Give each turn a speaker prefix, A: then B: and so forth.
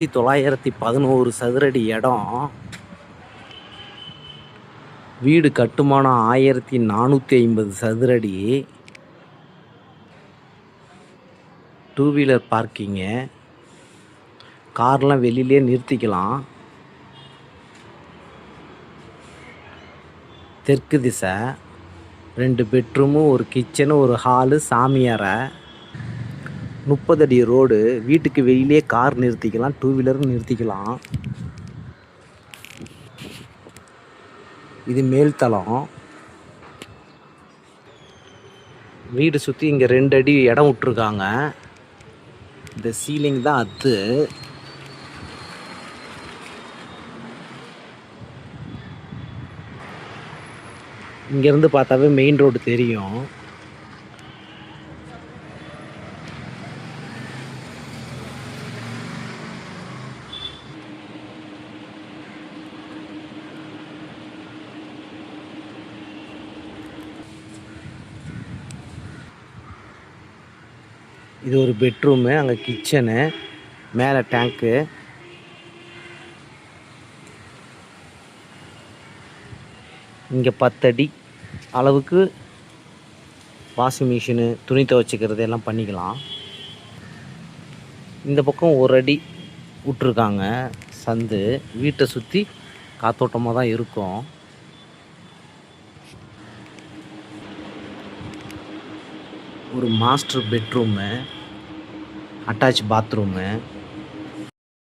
A: 911 சதுரடி இடம். வீடு கட்டுமானம் 1450 சதுரடி. 2 வீலர் பார்க்கிங்கு. கார்லாம் வெளியிலே நிறுத்திக்கலாம். தெற்கு திசை, 2 பெட்ரூமு, ஒரு கிச்சனு, ஒரு ஹாலு, சாமி அறை. 30 அடி ரோடு. வீட்டுக்கு வெளியிலே கார் நிறுத்திக்கலாம், 2 வீலரும் நிறுத்திக்கலாம். இது மேல்தளம். வீடு சுற்றி இங்கே 2 அடி இடம் விட்ருக்காங்க. இந்த சீலிங் தான் அது. இங்கேருந்து பார்த்தாவே மெயின் ரோடு தெரியும். இது ஒரு பெட்ரூமு, அங்கே கிச்சனு, மேலே டேங்க்கு. இங்கே 10 அடி அளவுக்கு வாஷிங் மிஷினு, துணி துவைச்சிக்கிறது எல்லாம் பண்ணிக்கலாம். இந்த பக்கம் 1 அடி விட்ருக்காங்க சந்து. வீட்டை சுற்றி காத்தோட்டமாக தான் இருக்கும். ஒரு மாஸ்டர் பெட்ரூமு, அட்டாச் பாத்ரூமு.